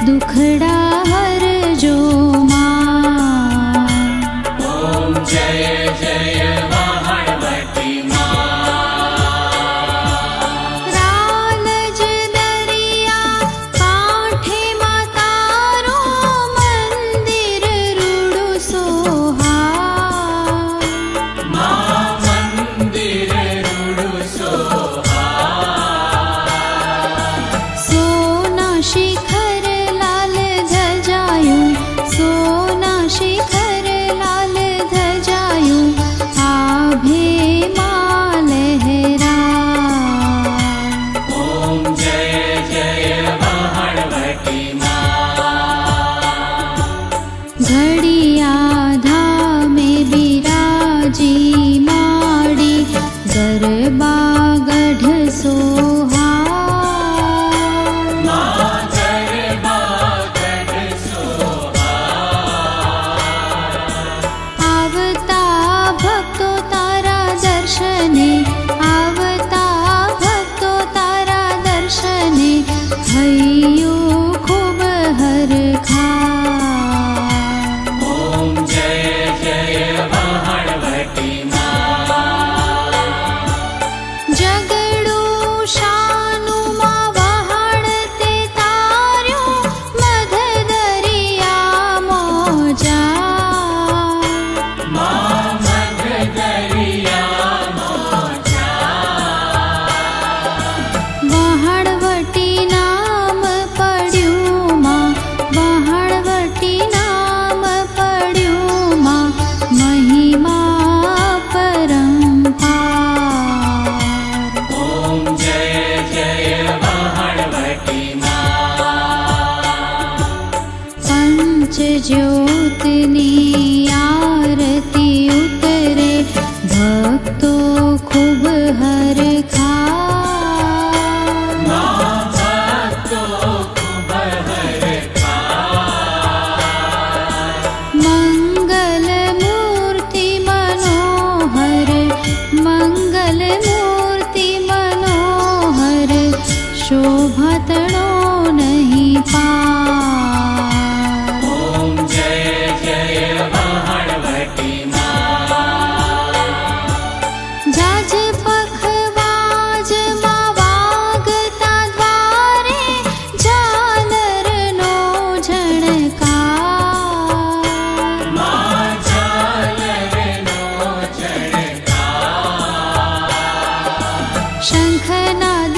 दुखड़ा हर जो मां। ओम जय जय वाहणवटी मां। रालज दरिया कांठे मां तारो मंदिर रूडो सोहा। मां मंदिर रूडो सोहा। सोना शिखर सोना शिखर लाल ध्वजायु आभे मां लहरा। ओम जय जय वाहणवटी मां। घड़िया धामे बिराजी माड़ी गरबा गढ़ सोहा। हइयो खूब हरखा। ओम जय जय वाहणवटी मां। जगड़ो शानु मां वहाणते तार्यो मध दरिया मोजा। मां मध दरिया मोजा। वहाणवटी महिमा परंपार। ओम जय जय वाहणवटी मां। पंच ज्योतनी आरती उतरे भक्तो खूब हरखा। शोभतणो नहीं पार। ओम जय जय वाहणवटी मां। जाज पखवाज मां वागता द्वारे झालर नो झणकार। मां झालर नो झणकार। शंखनाद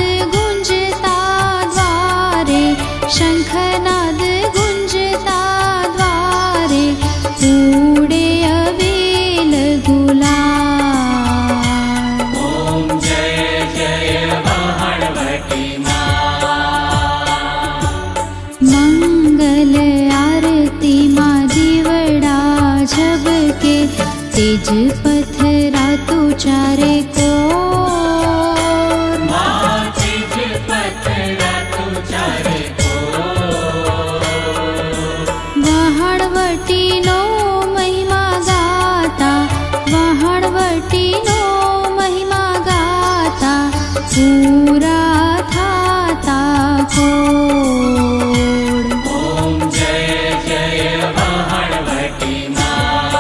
शंखनाद गुंजता द्वारे उड़े अबील गुलाल। ओम जय जय वाहणवटी मां। मंगल आरती मां दीवड़ा झबके तेज पथरा तू चारे को। वाहणवटी नो महिमा गाता। वाहणवटी नो महिमा गाता पूरा थाता खोड़। ओम जय जय वाहणवटी मां।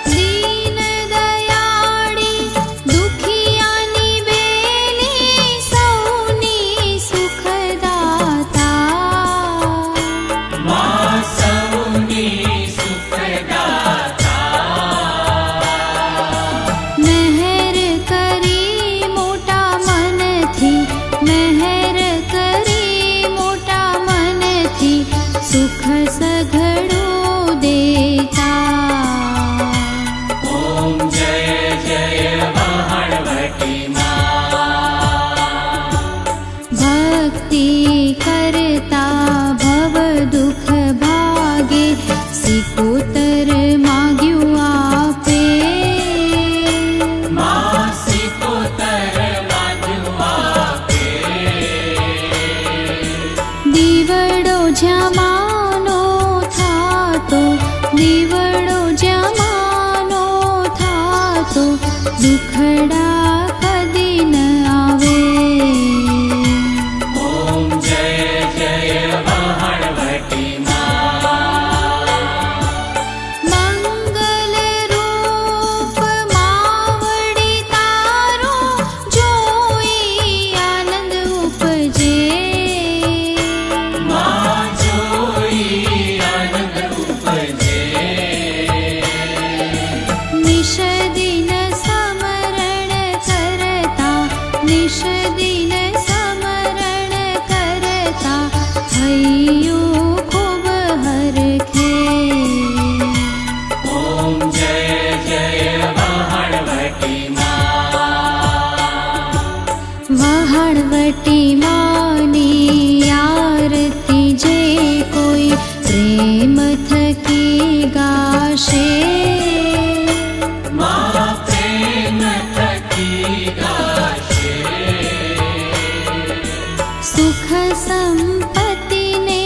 दीन दयाड़ी दुखियानी बेली सौनी सुखदाता। मां सौ सघळो देता। ॐ जय जय वहाणवटी माँ। भक्ति करता भव दुख भागे, सिकोतर माग्यु आपे। माँ सिकोतर माग्यु आपे। दीवड़ो जमानो थातो, दीवड़ो जमानो थातो, दुखड़ा कदी न आवे। ॐ जय जय वहाणवटी माँ। मंगल रूप मावड़ी तारो, जोई आनंद उपजे। माँ जोई आनंद उपजे। निश दिन समरण करता, निश दिन समरण करता, हइयो खूब हरखे। ॐ जय जय वहाणवटी माँ। वहाणवटी मानी आरती जे कोई प्रेम थकी गाशे। माँ प्रेम थकी गाशे। सुख संपत्ति ने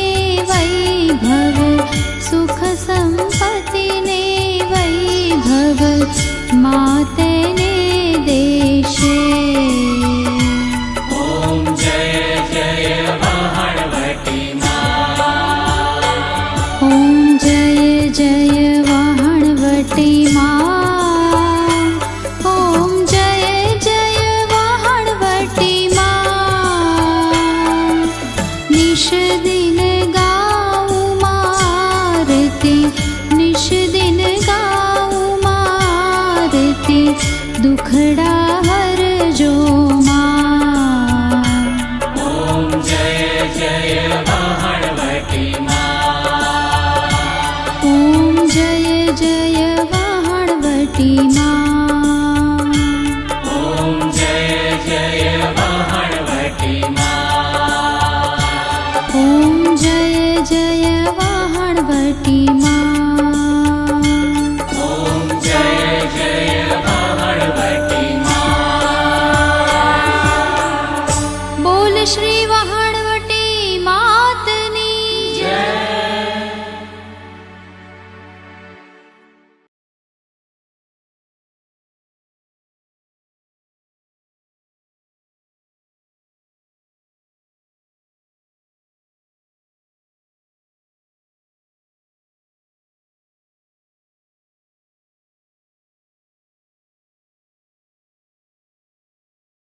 वैभव, सुख संपत्ति ने वैभव, मातेने देशे। ॐ जय जय वहाणवटी माँ। ॐ जय जय वहाणवटी माँ। ॐ जय जय वहाणवटी माँ। निश दिन गाऊं मारती, निश दिन गाऊं मारती, दुखड़ा